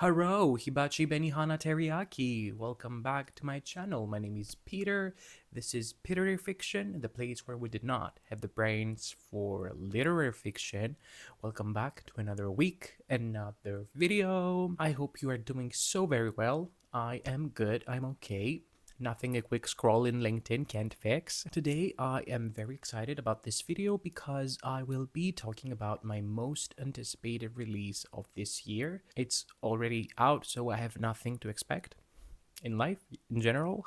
Hello, Hibachi Benihana Teriyaki. Welcome back to my channel. My name is Peter. This is Literary Fiction, the place where we did not have the brains for literary fiction. Welcome back to another week, another video. I hope you are doing so very well. I am good. I'm okay. Nothing a quick scroll in LinkedIn can't fix. Today I am very excited about this video because I will be talking about my most anticipated release of this year. It's already out, so I have nothing to expect in life in general.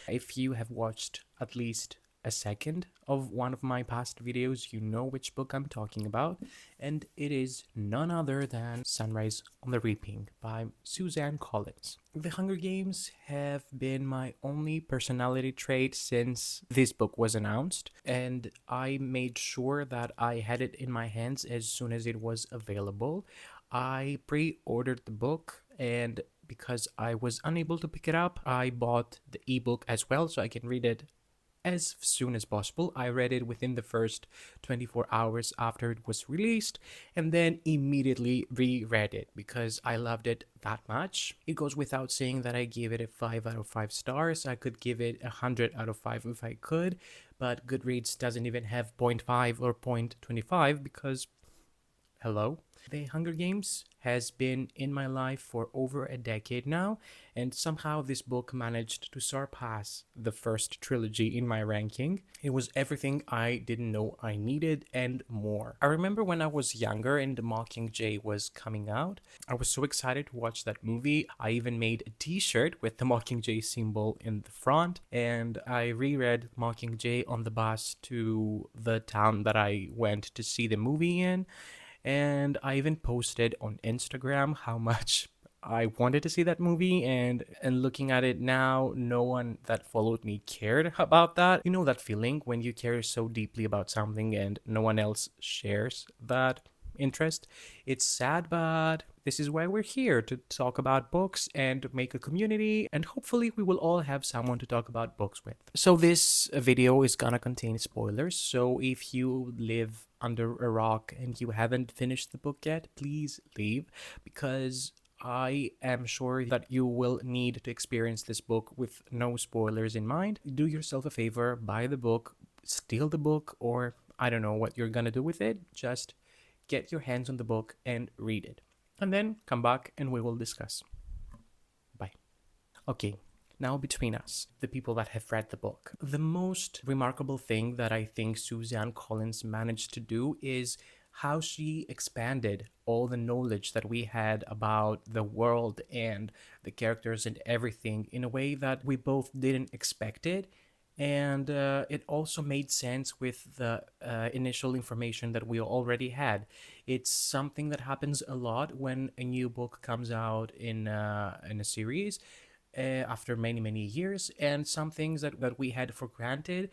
If you have watched at least a second of one of my past videos, you know which book I'm talking about, and it is none other than Sunrise on the Reaping by Suzanne Collins. The Hunger Games have been my only personality trait since this book was announced, and I made sure that I had it in my hands as soon as it was available. I pre-ordered the book, and because I was unable to pick it up, I bought the ebook as well so I can read it as soon as possible. I read it within the first 24 hours after it was released and then immediately reread it because I loved it that much. It goes without saying that I gave it a 5 out of 5 stars. I could give it 100 out of 5 if I could, but Goodreads doesn't even have zero point 0.5 or 0.25 because hello? The Hunger Games has been in my life for over a decade now, and somehow this book managed to surpass the first trilogy in my ranking. It was everything I didn't know I needed and more. I remember when I was younger and The Mockingjay was coming out, I was so excited to watch that movie. I even made a t-shirt with the Mockingjay symbol in the front, and I reread Mockingjay on the bus to the town that I went to see the movie in. And I even posted on Instagram how much I wanted to see that movie, and looking at it now, no one that followed me cared about that. You know that feeling when you care so deeply about something and no one else shares that interest? It's sad, but this is why we're here, to talk about books and make a community, and hopefully we will all have someone to talk about books with. So this video is gonna contain spoilers, so if you live under a rock and you haven't finished the book yet, please leave, because I am sure that you will need to experience this book with no spoilers in mind. Do yourself a favor, buy the book, steal the book, or I don't know what you're gonna do with it. Just get your hands on the book and read it. And then come back and we will discuss. Bye. Okay, now between us, the people that have read the book. The most remarkable thing that I think Suzanne Collins managed to do is how she expanded all the knowledge that we had about the world and the characters and everything in a way that we both didn't expect it. And it also made sense with the initial information that we already had. It's something that happens a lot when a new book comes out in a series after many, many years, and some things that we had for granted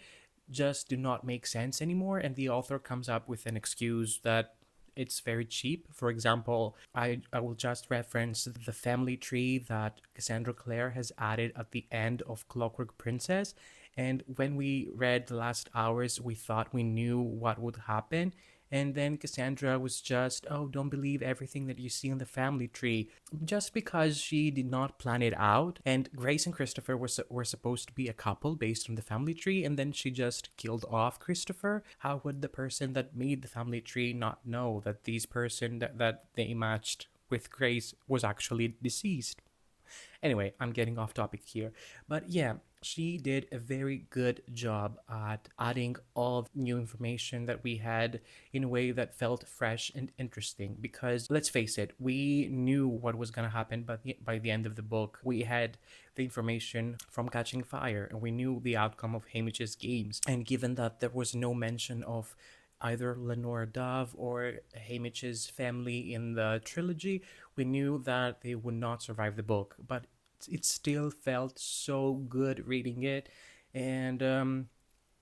just do not make sense anymore, and the author comes up with an excuse that it's very cheap. For example, I will just reference the family tree that Cassandra Clare has added at the end of Clockwork Princess. And when we read the last hours, we thought we knew what would happen. And then Cassandra was just, oh, don't believe everything that you see on the family tree. Just because she did not plan it out. And Grace and Christopher were supposed to be a couple based on the family tree. And then she just killed off Christopher. How would the person that made the family tree not know that this person that they matched with Grace was actually deceased? Anyway, I'm getting off topic here. But yeah, she did a very good job at adding all the new information that we had in a way that felt fresh and interesting. Because let's face it, we knew what was going to happen, but by the end of the book, we had the information from Catching Fire and we knew the outcome of Hamish's games. And given that there was no mention of either Lenora Dove or Hamish's family in the trilogy, we knew that they would not survive the book. But it still felt so good reading it, and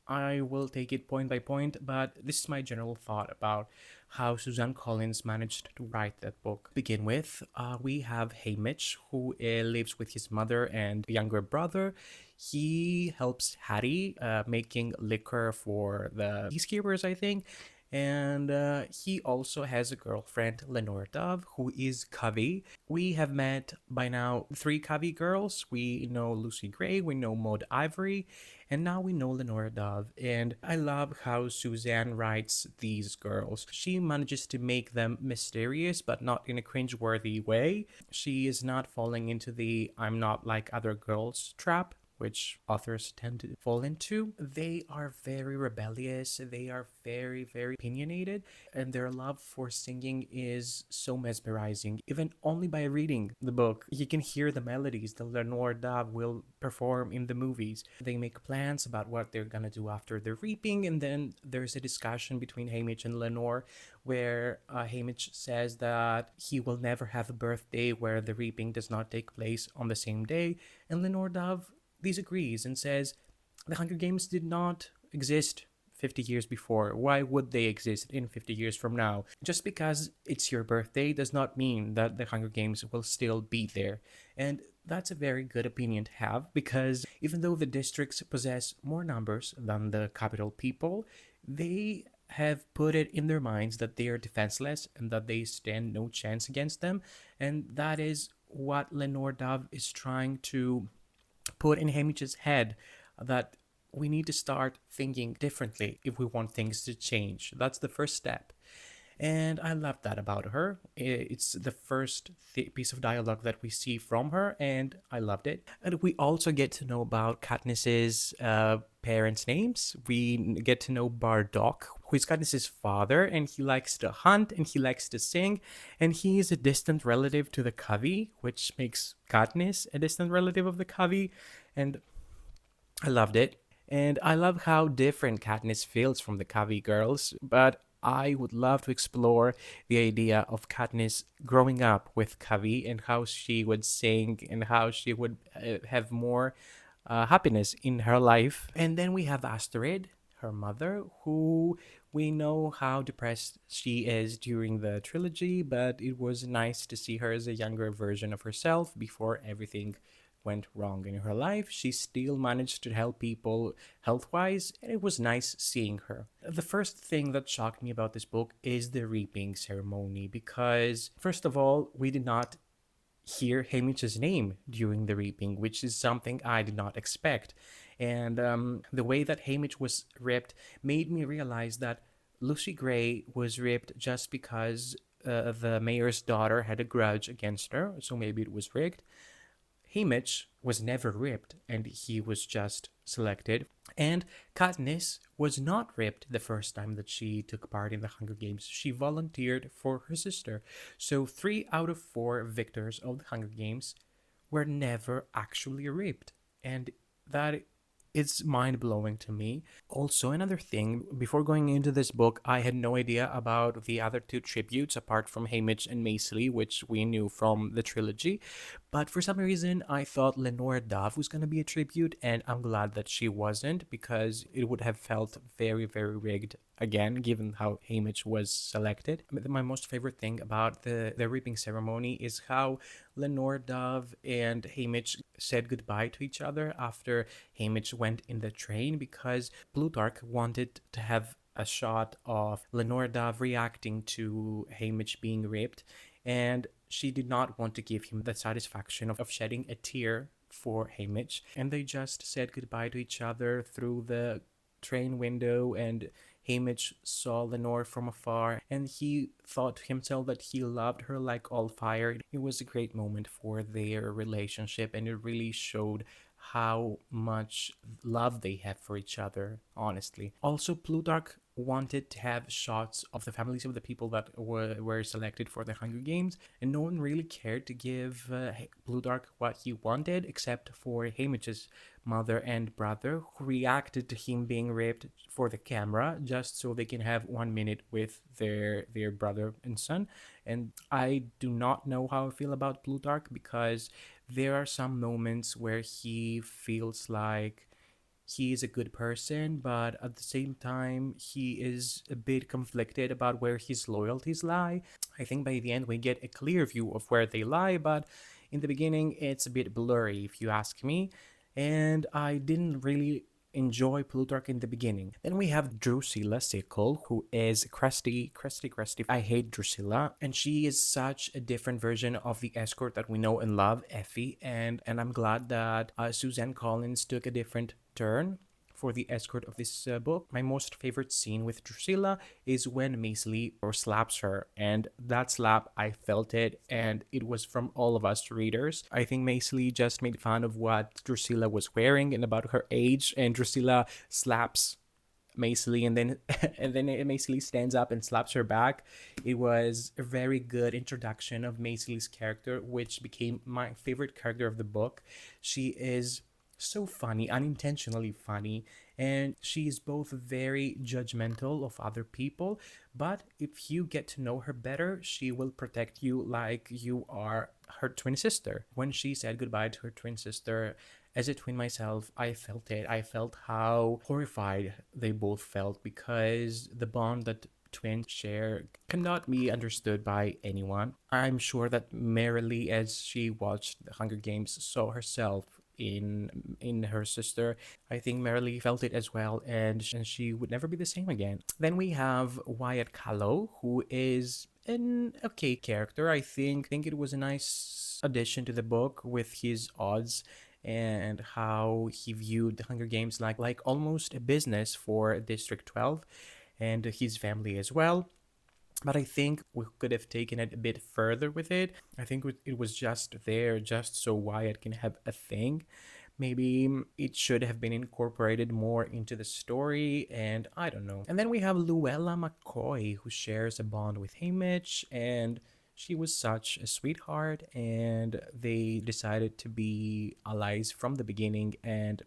I will take it point by point, but this is my general thought about how Suzanne Collins managed to write that book. To begin with, we have Hamish, who lives with his mother and younger brother. He helps Hattie making liquor for the peacekeepers, I think. And he also has a girlfriend, Lenore Dove, who is Covey. We have met by now three Covey girls. We know Lucy Gray, we know Maud Ivory, and now we know Lenore Dove. And I love how Suzanne writes these girls. She manages to make them mysterious, but not in a cringeworthy way. She is not falling into the I'm not like other girls trap, which authors tend to fall into. They are very rebellious, they are very, very opinionated, and their love for singing is so mesmerizing. Even only by reading the book, you can hear the melodies that Lenore Dove will perform in the movies. They make plans about what they're gonna do after the reaping, and then there's a discussion between Haymitch and Lenore where Haymitch says that he will never have a birthday where the reaping does not take place on the same day, and Lenore Dove disagrees and says the Hunger Games did not exist 50 years before. Why would they exist in 50 years from now? Just because it's your birthday does not mean that the Hunger Games will still be there. And that's a very good opinion to have, because even though the districts possess more numbers than the capital people, they have put it in their minds that they are defenseless and that they stand no chance against them. And that is what Lenore Dove is trying to put in Haymitch's head, that we need to start thinking differently if we want things to change. That's the first step. And I love that about her. It's the first piece of dialogue that we see from her, and I loved it. And we also get to know about Katniss's parents' names. We get to know Bardock, who is Katniss's father, and he likes to hunt and he likes to sing, and he is a distant relative to the Covey, which makes Katniss a distant relative of the Covey, and I loved it. And I love how different Katniss feels from the Covey girls, but I would love to explore the idea of Katniss growing up with Covey and how she would sing and how she would have more happiness in her life. And then we have Astrid, her mother, who we know how depressed she is during the trilogy, but it was nice to see her as a younger version of herself before everything went wrong in her life. She still managed to help people health wise, and it was nice seeing her. The first thing that shocked me about this book is the reaping ceremony, because, first of all, we did not hear Haymitch's name during the reaping, which is something I did not expect. And the way that Haymitch was ripped made me realize that Lucy Gray was ripped just because the mayor's daughter had a grudge against her, so maybe it was rigged. Haymitch was never ripped, and he was just selected. And Katniss was not ripped the first time that she took part in the Hunger Games. She volunteered for her sister. So 3 out of 4 victors of the Hunger Games were never actually ripped. And that is mind-blowing to me. Also, another thing, before going into this book, I had no idea about the other 2 tributes apart from Haymitch and Macely, which we knew from the trilogy. But for some reason, I thought Lenore Dove was going to be a tribute, and I'm glad that she wasn't, because it would have felt very, very rigged again, given how Haymitch was selected. My most favorite thing about the reaping ceremony is how Lenore Dove and Haymitch said goodbye to each other after Haymitch went in the train, because Plutarch wanted to have a shot of Lenore Dove reacting to Haymitch being raped, and she did not want to give him the satisfaction of shedding a tear for Haymitch, and they just said goodbye to each other through the train window, and Haymitch saw Lenore from afar, and he thought to himself that he loved her like all fire. It was a great moment for their relationship, and it really showed how much love they have for each other, honestly. Also, Plutarch wanted to have shots of the families of the people that were selected for the Hunger Games, and no one really cared to give Plutarch what he wanted, except for Haymitch's mother and brother, who reacted to him being raped for the camera just so they can have 1 minute with their brother and son. And I do not know how I feel about Plutarch, because there are some moments where he feels like he is a good person, but at the same time, he is a bit conflicted about where his loyalties lie. I think by the end, we get a clear view of where they lie, but in the beginning, it's a bit blurry, if you ask me. And I didn't really enjoy Plutarch in the beginning. Then we have Drusilla Sickle, who is Crusty. I hate Drusilla, and she is such a different version of the escort that we know and love, Effie. And I'm glad that Suzanne Collins took a different turn for the escort of this book. My most favorite scene with Drusilla is when Maisley or slaps her, and that slap, I felt it, and it was from all of us readers. I think Maisley just made fun of what Drusilla was wearing and about her age, and Drusilla slaps Maisley, and then Maisley stands up and slaps her back. It was a very good introduction of Maisley's character, which became my favorite character of the book. She is so funny, unintentionally funny, and she is both very judgmental of other people, but if you get to know her better, she will protect you like you are her twin sister. When she said goodbye to her twin sister, as a twin myself, I felt it. I felt how horrified they both felt, because the bond that twins share cannot be understood by anyone. I'm sure that Marilee, as she watched the Hunger Games, saw herself in her sister. I think Marilee felt it as well, and she would never be the same again. Then we have Wyatt Callow, who is an okay character. I think it was a nice addition to the book with his odds and how he viewed the Hunger Games like almost a business for District 12 and his family as well. But I think we could have taken it a bit further with it. I think it was just there just so Wyatt can have a thing. Maybe it should have been incorporated more into the story, and I don't know. And then we have Luella McCoy, who shares a bond with Haymitch, and she was such a sweetheart, and they decided to be allies from the beginning, and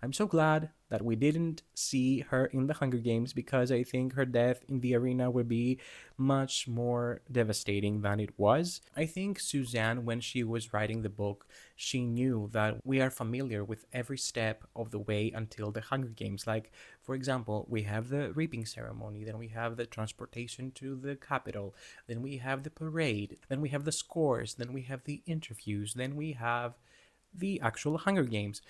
I'm so glad that we didn't see her in the Hunger Games, because I think her death in the arena would be much more devastating than it was. I think Suzanne, when she was writing the book, she knew that we are familiar with every step of the way until the Hunger Games. Like, for example, we have the reaping ceremony, then we have the transportation to the capital, then we have the parade, then we have the scores, then we have the interviews, then we have the actual Hunger Games.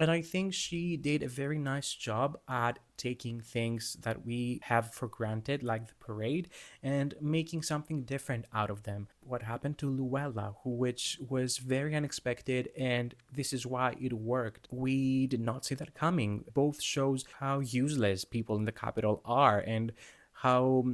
And I think she did a very nice job at taking things that we have for granted, like the parade, and making something different out of them. What happened to Luella, which was very unexpected, and this is why it worked. We did not see that coming. Both shows how useless people in the capital are, and how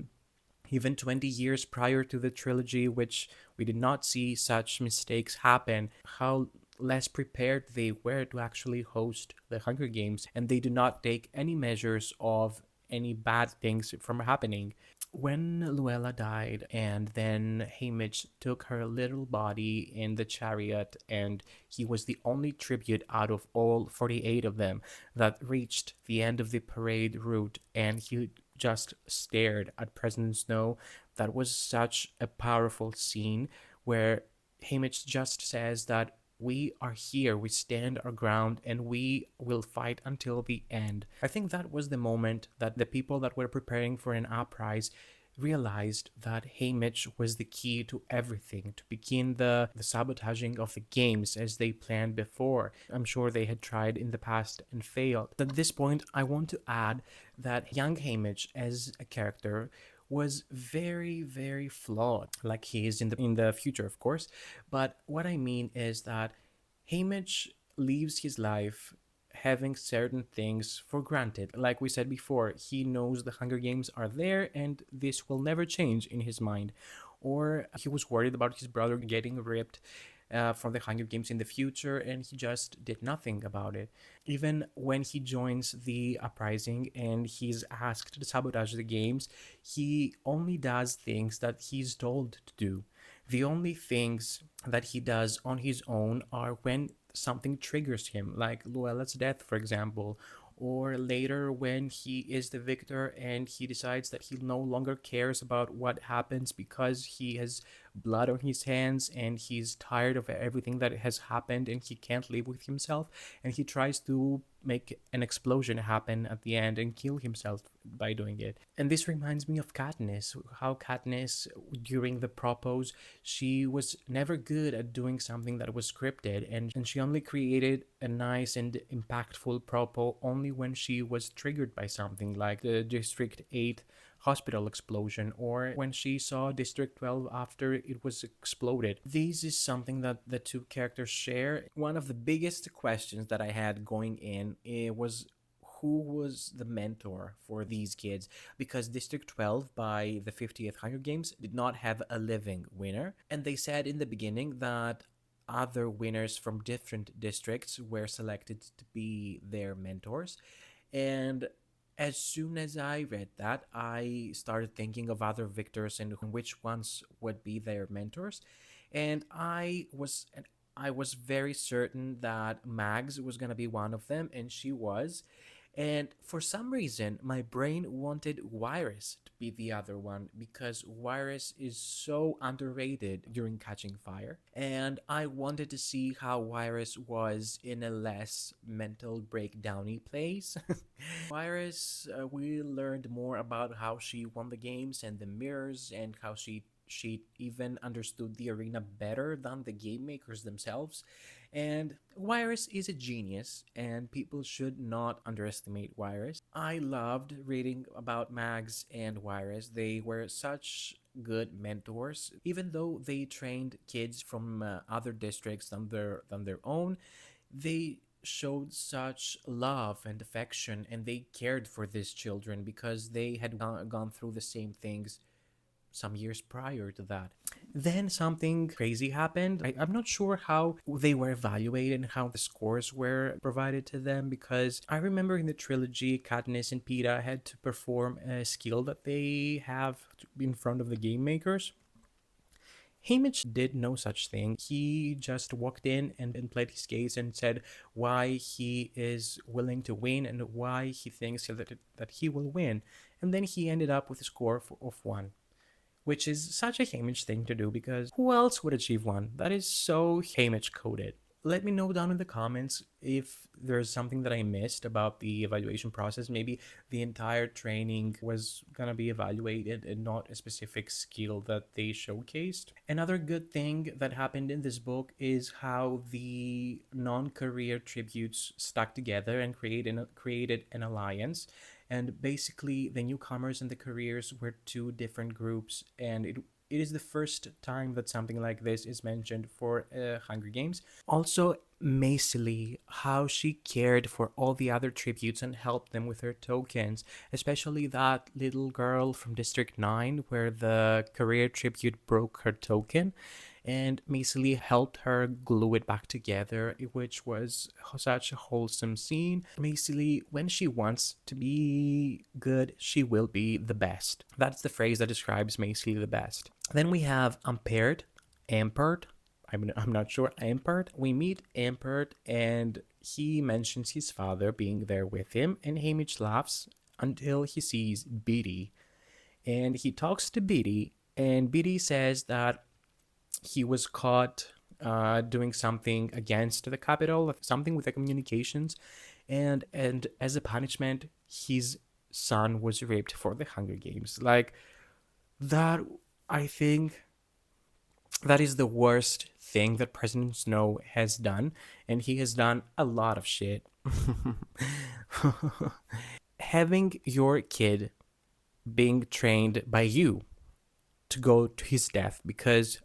even 20 years prior to the trilogy, which we did not see such mistakes happen, how less prepared they were to actually host the Hunger Games, and they do not take any measures of any bad things from happening. When Luella died, and then Haymitch took her little body in the chariot, and he was the only tribute out of all 48 of them that reached the end of the parade route, and he just stared at President Snow. That was such a powerful scene where Haymitch just says that we are here, we stand our ground, and we will fight until the end. I think that was the moment that the people that were preparing for an uprising realized that Haymitch was the key to everything, to begin the sabotaging of the games as they planned before. I'm sure they had tried in the past and failed. At this point, I want to add that young Haymitch as a character was very, very flawed, like he is in the future, of course. But what I mean is that Haymitch lives his life having certain things for granted. Like we said before, he knows the Hunger Games are there and this will never change in his mind. Or he was worried about his brother getting ripped from the Hunger Games in the future, and he just did nothing about it. Even when he joins the uprising and he's asked to sabotage the games, he only does things that he's told to do. The only things that he does on his own are when something triggers him, like Luella's death, for example, or later when he is the victor and he decides that he no longer cares about what happens because he has blood on his hands, and he's tired of everything that has happened, and he can't live with himself, and he tries to make an explosion happen at the end and kill himself by doing it. And this reminds me of Katniss, how Katniss, during the propose, she was never good at doing something that was scripted, and she only created a nice and impactful propo only when she was triggered by something like the District 8 hospital explosion, or when she saw District 12 after it was exploded. This is something that the two characters share. One of the biggest questions that I had going in, was who was the mentor for these kids, because District 12 by the 50th Hunger Games did not have a living winner, and they said in the beginning that other winners from different districts were selected to be their mentors. And as soon as I read that, I started thinking of other victors and which ones would be their mentors. And I was very certain that Mags was gonna be one of them, and she was. And for some reason, my brain wanted Wirus to be the other one, because Wirus is so underrated during Catching Fire. And I wanted to see how Wirus was in a less mental breakdowny place. Wirus, we learned more about how she won the games and the mirrors, and how she even understood the arena better than the game makers themselves. And Wirus is a genius, and people should not underestimate Wirus. I loved reading about Mags and Wirus. They were such good mentors, even though they trained kids from other districts than their own. They showed such love and affection, and they cared for these children because they had gone through the same things some years prior to that. Then something crazy happened. I'm not sure how they were evaluated and how the scores were provided to them, because I remember in the trilogy, Katniss and Peeta had to perform a skill that they have in front of the game makers. Haymitch did no such thing. He just walked in and played his case and said why he is willing to win and why he thinks that he will win. And then he ended up with a score of 1, which is such a Haymitch thing to do, because who else would achieve 1? That is so Haymitch coded. Let me know down in the comments if there's something that I missed about the evaluation process. Maybe the entire training was gonna be evaluated and not a specific skill that they showcased. Another good thing that happened in this book is how the non-career tributes stuck together and created an alliance. And basically, the newcomers and the careers were two different groups, and it is the first time that something like this is mentioned for Hunger Games. Also, Macy Lee, how she cared for all the other tributes and helped them with her tokens, especially that little girl from District 9 where the career tribute broke her token. And Macy Lee helped her glue it back together, which was such a wholesome scene. Macy Lee, when she wants to be good, she will be the best. That's the phrase that describes Macy Lee the best. Then we have Ampert. I'm not sure. Ampert. We meet Ampert, and he mentions his father being there with him, and Haymitch laughs until he sees Beetee. And he talks to Beetee, and Beetee says that he was caught doing something against the Capitol, something with the communications, and as a punishment, his son was raped for the Hunger Games. Like that, I think that is the worst thing that President Snow has done, and he has done a lot of shit. Having your kid being trained by you to go to his death, because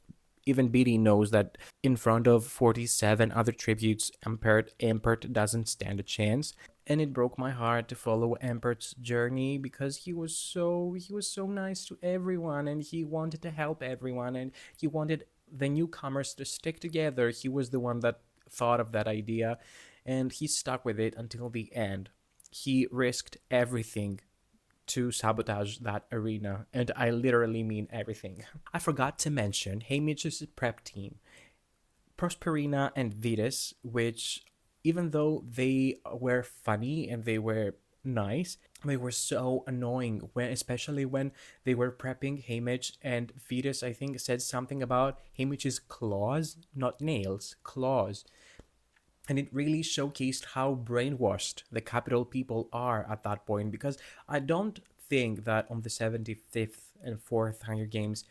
even Beetee knows that in front of 47 other tributes, Ampert doesn't stand a chance. And it broke my heart to follow Ampert's journey, because he was so nice to everyone, and he wanted to help everyone, and he wanted the newcomers to stick together. He was the one that thought of that idea, and he stuck with it until the end. He risked everything to sabotage that arena, and I literally mean everything. I forgot to mention Haymitch's prep team, Prosperina and Vetus, which, even though they were funny and they were nice, They were so annoying when, especially when they were prepping Haymitch, and Vetus, I think, said something about Haymitch's claws, not nails, claws. And it really showcased how brainwashed the capital people are at that point, because I don't think that on the 75th and 4th Hunger Games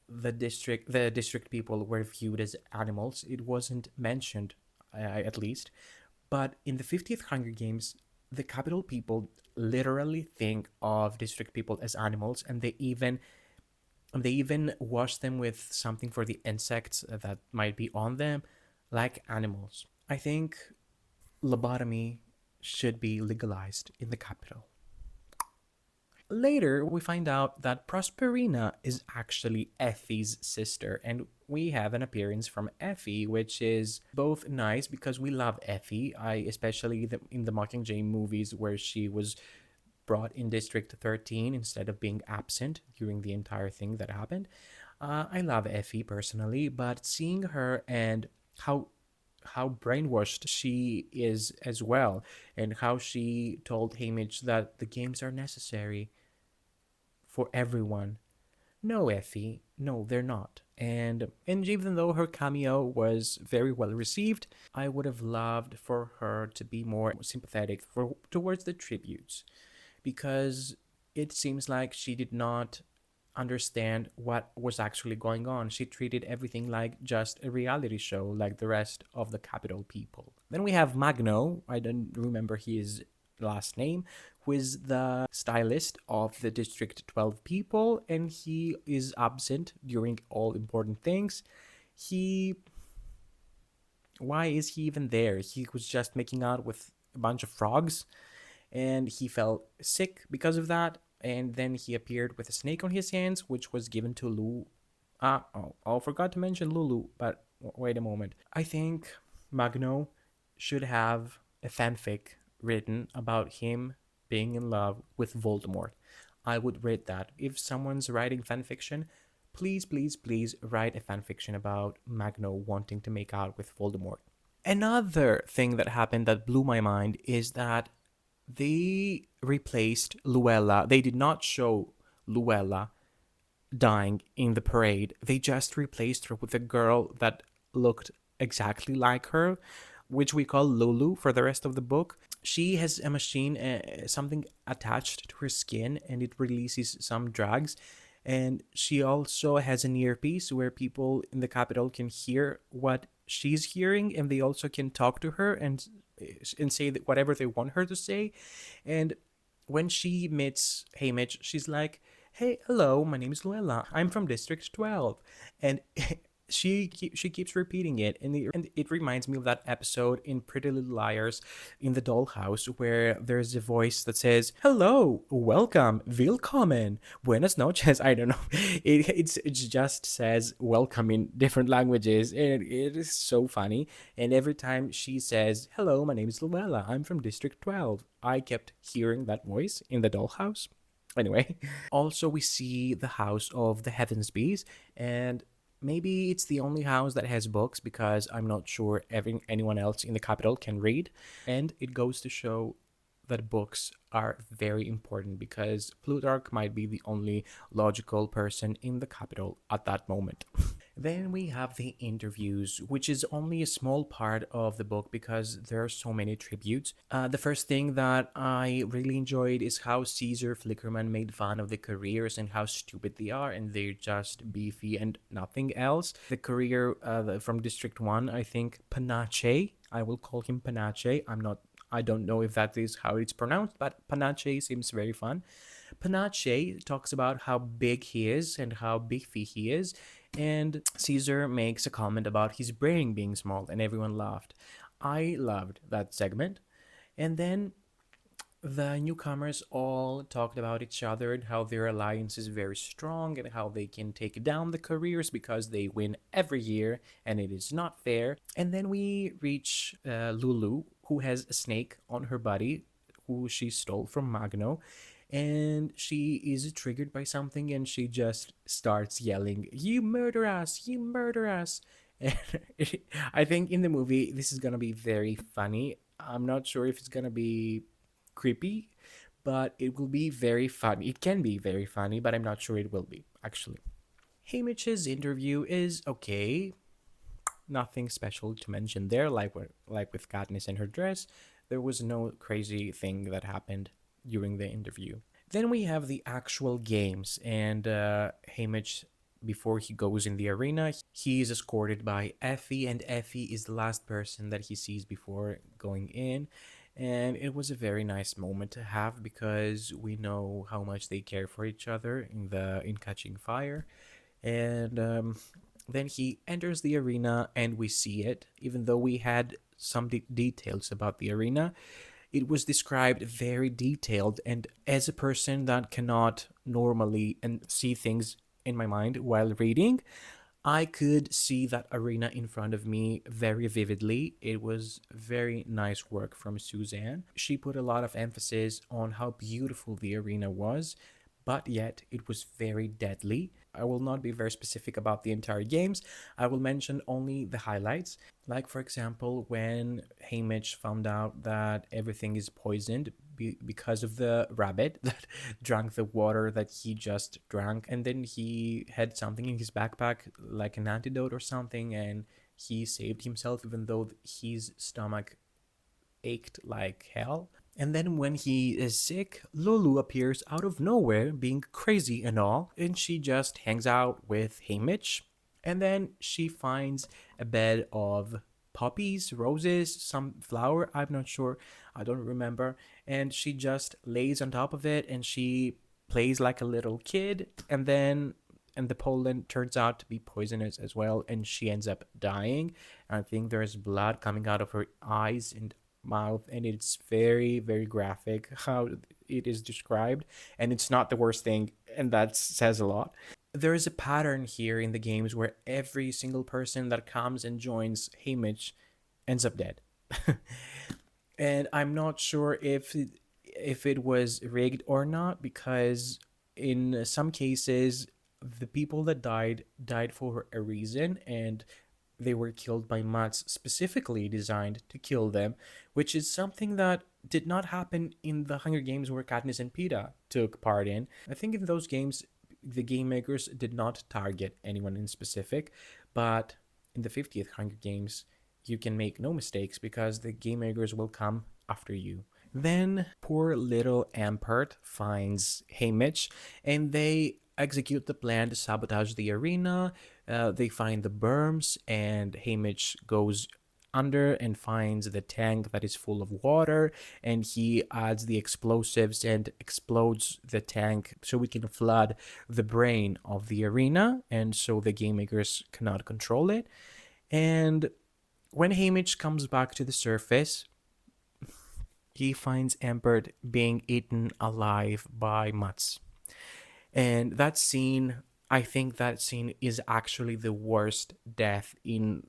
the district people were viewed as animals. It wasn't mentioned, at least. But in the 50th Hunger Games, the capital people literally think of district people as animals, and they even wash them with something for the insects that might be on them, like animals. I think lobotomy should be legalized in the capital. Later, we find out that Prosperina is actually Effie's sister, and we have an appearance from Effie, which is both nice because we love Effie. Especially in the Mockingjay movies where she was brought in District 13 instead of being absent during the entire thing that happened. I love Effie personally, but seeing her and how brainwashed she is as well, and how she told Haymitch that the games are necessary for everyone. No, Effie, no, they're not. And even though her cameo was very well received, I would have loved for her to be more sympathetic towards the tributes, because it seems like she did not understand what was actually going on. She treated everything like just a reality show, like the rest of the capital people. Then we have Magno, I don't remember his last name, who is the stylist of the District 12 people, and he is absent during all important things. He. Why is he even there? He was just making out with a bunch of frogs, and he felt sick because of that. And then he appeared with a snake on his hands, which was given to Lou. I forgot to mention Lulu, but wait a moment. I think Magno should have a fanfic written about him being in love with Voldemort. I would read that. If someone's writing fanfiction, please, please, please write a fanfiction about Magno wanting to make out with Voldemort. Another thing that happened that blew my mind is that they replaced Luella. They did not show Luella dying in the parade. They just replaced her with a girl that looked exactly like her, which we call Lulu for the rest of the book. She has a machine, something attached to her skin, and it releases some drugs. And she also has an earpiece where people in the capital can hear what she's hearing, and they also can talk to her and say that whatever they want her to say. And when she meets Haymitch, she's like, "Hey, hello, my name is Luella. I'm from District 12." And she keeps repeating it, and it reminds me of that episode in Pretty Little Liars in the dollhouse, where there's a voice that says, "Hello, welcome, willkommen, buenas noches." I don't know. It just says welcome in different languages, and it is so funny. And every time she says, "Hello, my name is Luella. I'm from District 12," I kept hearing that voice in the dollhouse. Anyway, also we see the house of the Heavensbys, and maybe it's the only house that has books, because I'm not sure anyone else in the capital can read. And it goes to show that books are very important, because Plutarch might be the only logical person in the capital at that moment. Then we have the interviews, which is only a small part of the book because there are so many tributes. The first thing that I really enjoyed is how Caesar Flickerman made fun of the careers and how stupid they are, and they're just beefy and nothing else. The career from District 1, I think Panache, I will call him Panache. I don't know if that is how it's pronounced, but Panache seems very fun. Panache talks about how big he is and how beefy he is, and Caesar makes a comment about his brain being small, and everyone laughed. I loved that segment. And then the newcomers all talked about each other and how their alliance is very strong and how they can take down the careers because they win every year and it is not fair. And then we reach Lulu, who has a snake on her body, who she stole from Magno. And she is triggered by something and she just starts yelling, "You murder us! You murder us!" And I think in the movie this is gonna be very funny. I'm not sure if it's gonna be creepy, but it will be very funny. It can be very funny, but I'm not sure it will be, actually. Haymitch's interview is okay. Nothing special to mention there, like with Katniss and her dress. There was no crazy thing that happened during the interview. Then we have the actual games, and Haymitch, before he goes in the arena, he is escorted by Effie, and Effie is the last person that he sees before going in. And it was a very nice moment to have because we know how much they care for each other in Catching Fire. And then he enters the arena and we see it. Even though we had some details about the arena, it was described very detailed. And as a person that cannot normally and see things in my mind while reading, I could see that arena in front of me very vividly. It was very nice work from Suzanne. She put a lot of emphasis on how beautiful the arena was, but yet it was very deadly. I will not be very specific about the entire games. I will mention only the highlights. Like, for example, when Haymitch found out that everything is poisoned because of the rabbit that drank the water that he just drank, and then he had something in his backpack, like an antidote or something, and he saved himself even though his stomach ached like hell. And then when he is sick, Lulu appears out of nowhere, being crazy and all, and she just hangs out with Haymitch. And then she finds a bed of poppies, roses, some flower, I'm not sure, I don't remember. And she just lays on top of it and she plays like a little kid. And the pollen turns out to be poisonous as well, and she ends up dying. I think there's blood coming out of her eyes and mouth, and it's very, very graphic how it is described, and it's not the worst thing, and that says a lot. There is a pattern here in the games where every single person that comes and joins Haymitch ends up dead. And I'm not sure if it was rigged or not, because in some cases the people that died for a reason, and they were killed by mutts specifically designed to kill them, which is something that did not happen in the Hunger Games where Katniss and Peeta took part in. I think in those games, the game makers did not target anyone in specific, but in the 50th Hunger Games, you can make no mistakes because the game makers will come after you. Then poor little Ampert finds Haymitch, and they execute the plan to sabotage the arena. They find the berms, and Haymitch goes under and finds the tank that is full of water, and he adds the explosives and explodes the tank so we can flood the brain of the arena, and so the game makers cannot control it. And when Haymitch comes back to the surface, he finds Ampert being eaten alive by mutts. And that scene, I think that scene is actually the worst death in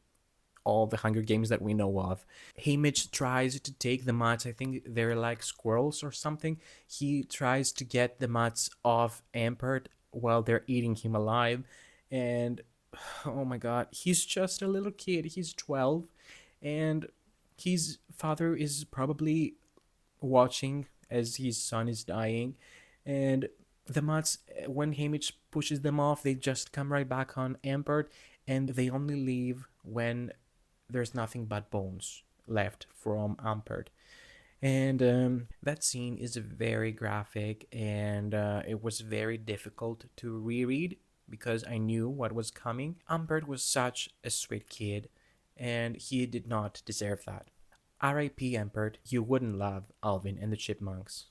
all the Hunger Games that we know of. Haymitch tries to take the mutts, I think they're like squirrels or something. He tries to get the mutts off Ampert while they're eating him alive. And oh my god, he's just a little kid. He's 12, and his father is probably watching as his son is dying. And the mutts, when Haymitch pushes them off, they just come right back on Ampert, and they only leave when there's nothing but bones left from Ampert. And that scene is very graphic, and it was very difficult to reread because I knew what was coming. Ampert was such a sweet kid, and he did not deserve that. R.I.P. Ampert, you wouldn't love Alvin and the Chipmunks.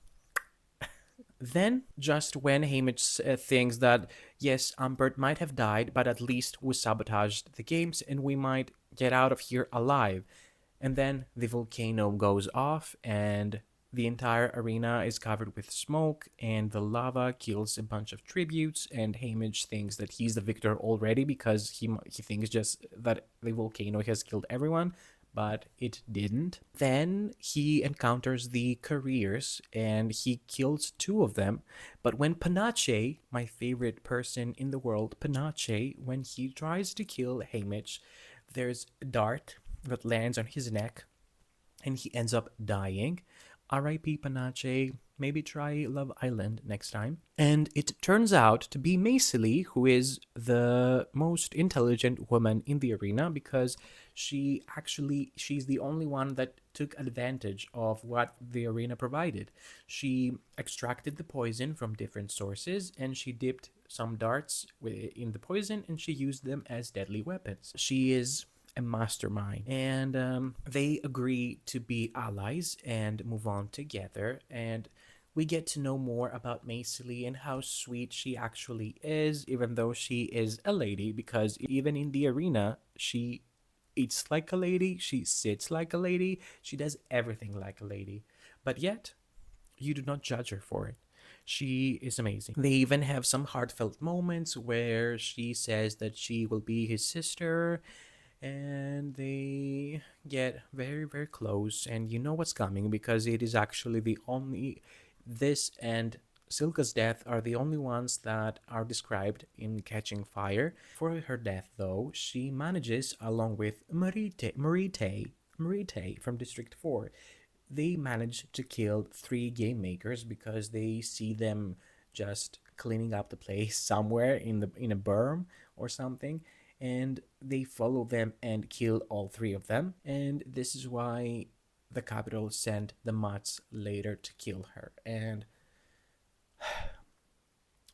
Then, just when Haymitch thinks that, yes, Ampert might have died, but at least we sabotaged the games and we might get out of here alive. And then the volcano goes off and the entire arena is covered with smoke, and the lava kills a bunch of tributes, and Haymitch thinks that he's the victor already because he thinks just that the volcano has killed everyone, but it didn't. Then he encounters the careers and he kills two of them. But when Panache, my favorite person in the world, Panache, when he tries to kill Haymitch, there's a dart that lands on his neck and he ends up dying. R.I.P. Panache, maybe try Love Island next time. And it turns out to be Maisily, who is the most intelligent woman in the arena because she's the only one that took advantage of what the arena provided. She extracted the poison from different sources and she dipped some darts in the poison and she used them as deadly weapons. She is a mastermind, and they agree to be allies and move on together. And we get to know more about Maisily and how sweet she actually is, even though she is a lady, because even in the arena, she eats like a lady, she sits like a lady, she does everything like a lady. But yet, you do not judge her for it. She is amazing. They even have some heartfelt moments where she says that she will be his sister, and they get very, very close. And you know what's coming because it is actually the only. This and Silka's death are the only ones that are described in Catching Fire. For her death, though, she manages, along with Marite from District 4, they manage to kill 3 game makers because they see them just cleaning up the place somewhere in a berm or something, and they follow them and kill all 3 of them. And this is why the capital sent the Mutts later to kill her. And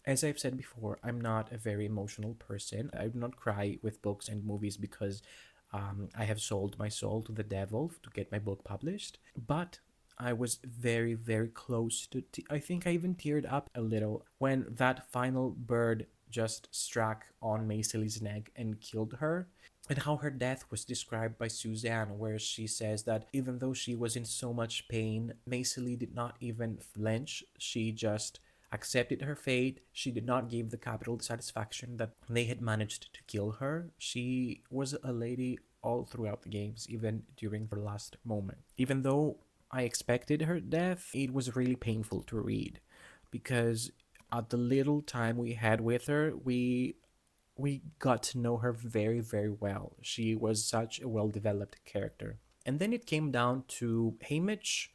as I've said before, I'm not a very emotional person. I do not cry with books and movies because I have sold my soul to the devil to get my book published. But I was very, very close to. I think I even teared up a little when that final bird just struck on Maisely's neck and killed her. And how her death was described by Suzanne, where she says that even though she was in so much pain, Maisely did not even flinch. She just accepted her fate. She did not give the capital the satisfaction that they had managed to kill her. She was a lady all throughout the games, even during her last moment. Even though I expected her death, it was really painful to read because at the little time we had with her, we got to know her very, very well. She was such a well-developed character. And then it came down to Haymitch,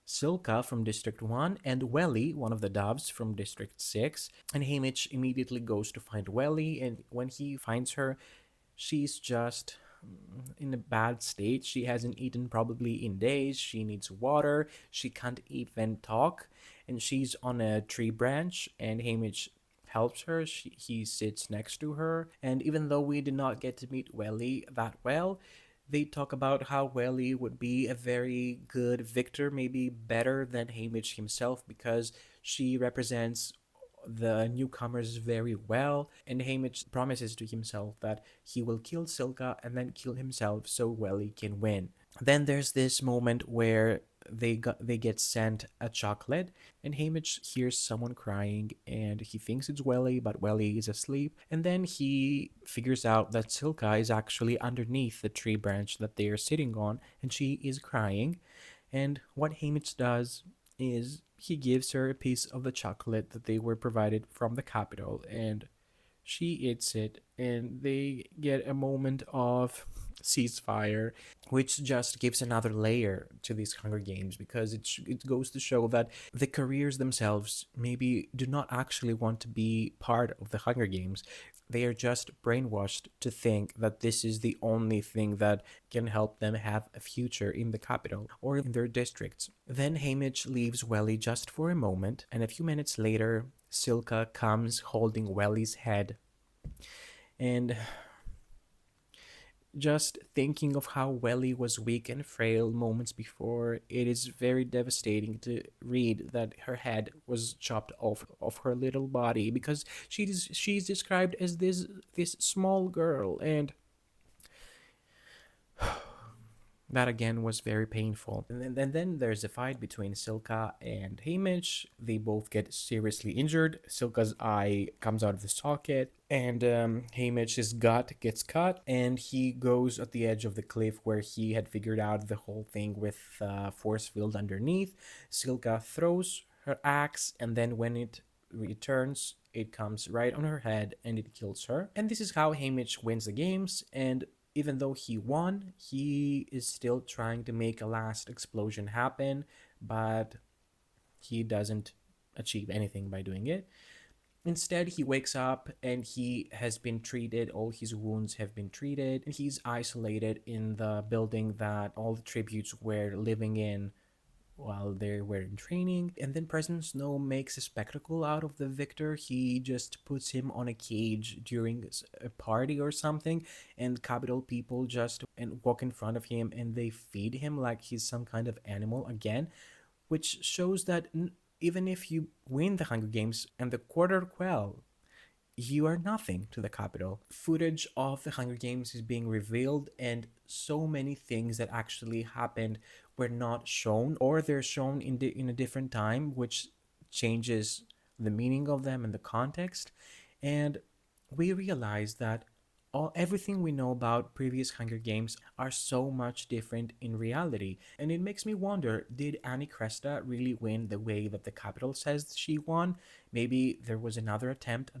Silka from District 1, and Welly, one of the doves from District 6. And Haymitch immediately goes to find Welly, and when he finds her, she's just in a bad state. She hasn't eaten probably in days. She needs water. She can't even talk. And she's on a tree branch, and Haymitch helps her. He sits next to her. And even though we did not get to meet Welly that well, they talk about how Welly would be a very good victor, maybe better than Haymitch himself, because she represents the newcomers very well, and Haymitch promises to himself that he will kill Silka and then kill himself so Welly can win. Then there's this moment where they get sent a chocolate, and Haymitch hears someone crying and he thinks it's Welly, but Welly is asleep. And then he figures out that Silka is actually underneath the tree branch that they are sitting on, and she is crying. And what Haymitch does is he gives her a piece of the chocolate that they were provided from the capital, and she eats it, and they get a moment of ceasefire, which just gives another layer to these Hunger Games because it goes to show that the careers themselves maybe do not actually want to be part of the Hunger Games. They are just brainwashed to think that this is the only thing that can help them have a future in the capital or in their districts. Then Haymitch leaves Welly just for a moment, and a few minutes later, Silka comes holding Welly's head. And just thinking of how Welly was weak and frail moments before, it is very devastating to read that her head was chopped off of her little body because she's described as this small girl, and that again was very painful. And then there's a fight between Silka and Haymitch. They both get seriously injured. Silka's eye comes out of the socket, and Haymitch's gut gets cut, and he goes at the edge of the cliff where he had figured out the whole thing with force field underneath. Silka throws her axe, and then when it returns, it comes right on her head and it kills her. And this is how Haymitch wins the games, and even though he won, he is still trying to make a last explosion happen, but he doesn't achieve anything by doing it. Instead, he wakes up and he has been treated, all his wounds have been treated, and he's isolated in the building that all the tributes were living in while they were in training. And then President Snow makes a spectacle out of the victor. He just puts him on a cage during a party or something, and capital people just and walk in front of him and they feed him like he's some kind of animal again, which shows that even if you win the Hunger Games and the Quarter Quell, you are nothing to the capital. Footage of the Hunger Games is being revealed, and so many things that actually happened were not shown, or they're shown in a different time, which changes the meaning of them and the context. And we realize that everything we know about previous Hunger Games are so much different in reality. And it makes me wonder, did Annie Cresta really win the way that the Capitol says she won? Maybe there was another attempt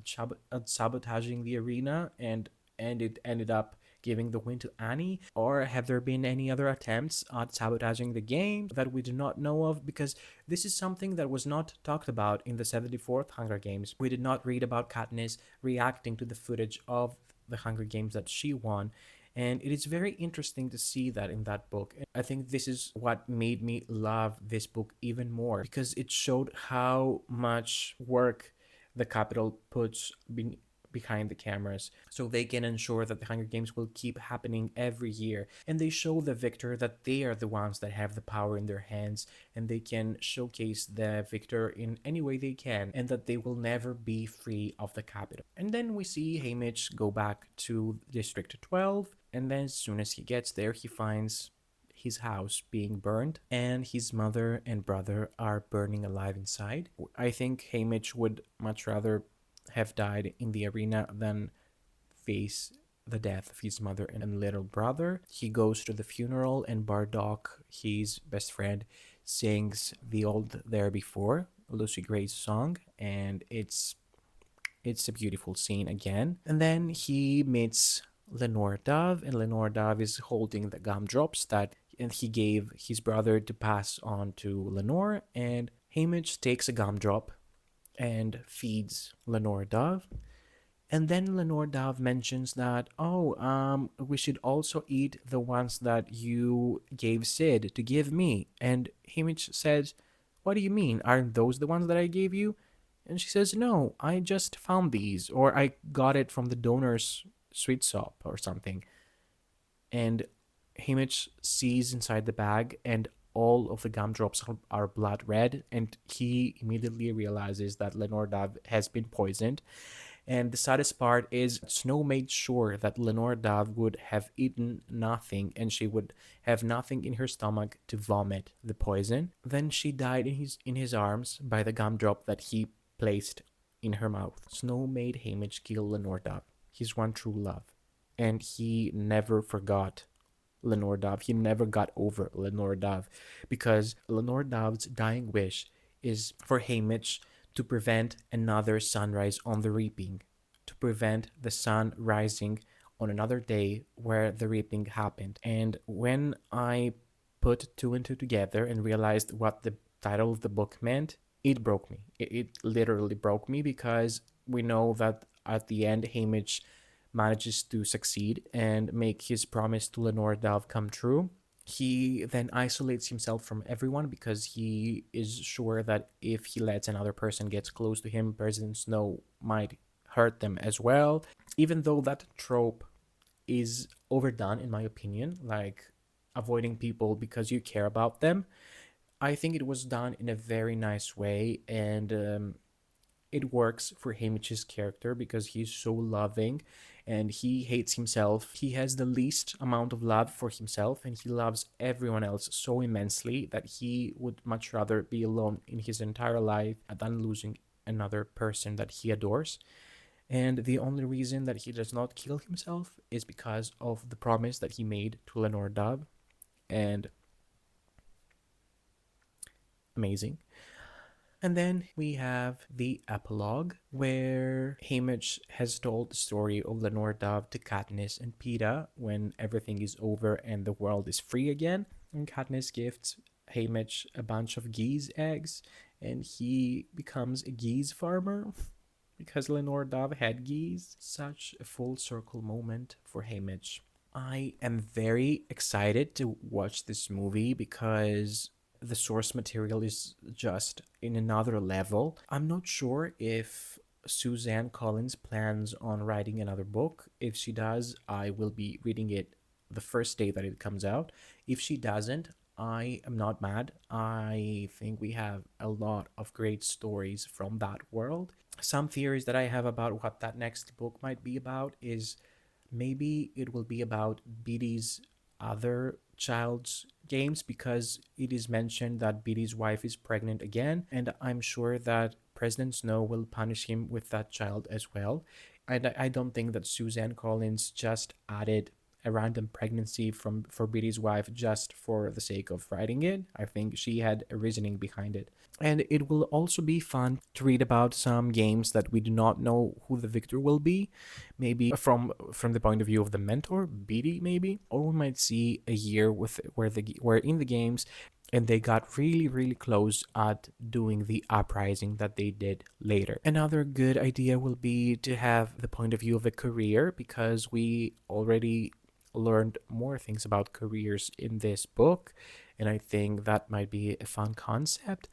at sabotaging the arena, and it ended up giving the win to Annie? Or have there been any other attempts at sabotaging the game that we do not know of? Because this is something that was not talked about in the 74th Hunger Games. We did not read about Katniss reacting to the footage of the Hunger Games that she won. And it is very interesting to see that in that book. I think this is what made me love this book even more, because it showed how much work the Capitol puts behind the cameras so they can ensure that the Hunger Games will keep happening every year. And they show the victor that they are the ones that have the power in their hands, and they can showcase the victor in any way they can, and that they will never be free of the capital. And then we see Haymitch go back to District 12, and then as soon as he gets there, he finds his house being burned, and his mother and brother are burning alive inside. I think Haymitch would much rather have died in the arena than face the death of his mother and little brother. He goes to the funeral, and Bardock, his best friend, sings the old There Before, Lucy Gray's song, and it's a beautiful scene again. And then he meets Lenore Dove, and Lenore Dove is holding the gumdrops that and he gave his brother to pass on to Lenore, and Haymitch takes a gumdrop and feeds Lenore Dove. And then Lenore Dove mentions that, we should also eat the ones that you gave Sid to give me. And Haymitch says, what do you mean? Aren't those the ones that I gave you? And she says, no, I just found these, or I got it from the donor's sweet shop or something. And Haymitch sees inside the bag, and all of the gumdrops are blood red, and he immediately realizes that Lenore Dove has been poisoned. And the saddest part is Snow made sure that Lenore Dove would have eaten nothing, and she would have nothing in her stomach to vomit the poison. Then she died in his arms by the gumdrop that he placed in her mouth. Snow made Haymitch kill Lenore Dove, his one true love, and he never forgot Lenore Dove. He never got over Lenore Dove, because Lenore Dove's dying wish is for Haymitch to prevent another sunrise on the reaping, to prevent the sun rising on another day where the reaping happened. And when I put two and two together and realized what the title of the book meant, it broke me. It literally broke me, because we know that at the end, Haymitch manages to succeed and make his promise to Lenore Dove come true. He then isolates himself from everyone, because he is sure that if he lets another person get close to him, President Snow might hurt them as well. Even though that trope is overdone, in my opinion, like avoiding people because you care about them, I think it was done in a very nice way, and it works for Haymitch's character because he's so loving and he hates himself. He has the least amount of love for himself, and he loves everyone else so immensely that he would much rather be alone in his entire life than losing another person that he adores. And the only reason that he does not kill himself is because of the promise that he made to Lenore Dove. And amazing. And then we have the epilogue, where Haymitch has told the story of Lenore Dove to Katniss and Peeta when everything is over and the world is free again. And Katniss gifts Haymitch a bunch of geese eggs, and he becomes a geese farmer because Lenore Dove had geese. Such a full circle moment for Haymitch. I am very excited to watch this movie because the source material is just in another level. I'm not sure if Suzanne Collins plans on writing another book. If she does, I will be reading it the first day that it comes out. If she doesn't, I am not mad. I think we have a lot of great stories from that world. Some theories that I have about what that next book might be about is maybe it will be about Beatty's other child's games, because it is mentioned that Beatty's wife is pregnant again, and I'm sure that President Snow will punish him with that child as well. And I don't think that Suzanne Collins just added a random pregnancy for Beatty's wife just for the sake of writing it. I think she had a reasoning behind it. And it will also be fun to read about some games that we do not know who the victor will be. Maybe from the point of view of the mentor, Beatty, maybe, or we might see a year with where in the games and they got really close at doing the uprising that they did later. Another good idea will be to have the point of view of a career, because we already learned more things about careers in this book, and I think that might be a fun concept.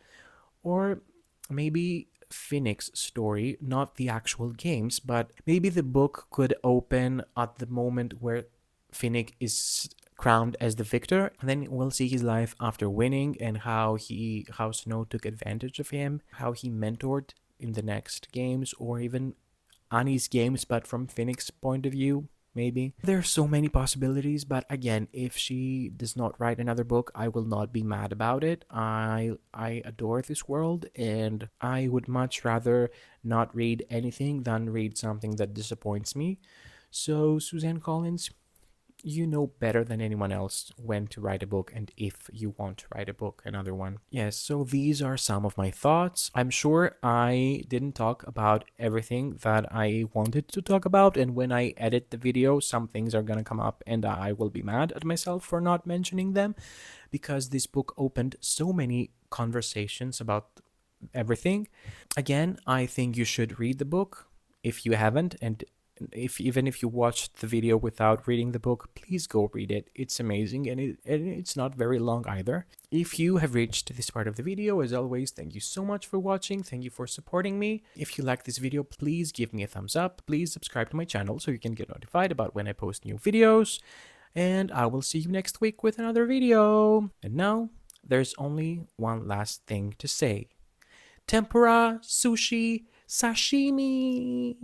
Or maybe Phoenix story, not the actual games, but maybe the book could open at the moment where Finnick is crowned as the victor, and then we'll see his life after winning and how Snow took advantage of him, how he mentored in the next games, or even Annie's games, but from Finnick's point of view. Maybe there are so many possibilities, but again, if she does not write another book, I will not be mad about it. I adore this world, and I would much rather not read anything than read something that disappoints me. So, Suzanne Collins, you know better than anyone else when to write a book and if you want to write a book, another one. Yes, so these are some of my thoughts. I'm sure I didn't talk about everything that I wanted to talk about, and when I edit the video, some things are gonna come up and I will be mad at myself for not mentioning them, because this book opened so many conversations about everything. Again, I think you should read the book if you haven't, and even if you watched the video without reading the book, please go read it. It's amazing, and it's not very long either. If you have reached this part of the video, as always, thank you so much for watching. Thank you for supporting me. If you like this video, please give me a thumbs up. Please subscribe to my channel so you can get notified about when I post new videos. And I will see you next week with another video. And now, there's only one last thing to say. Tempura, sushi, sashimi.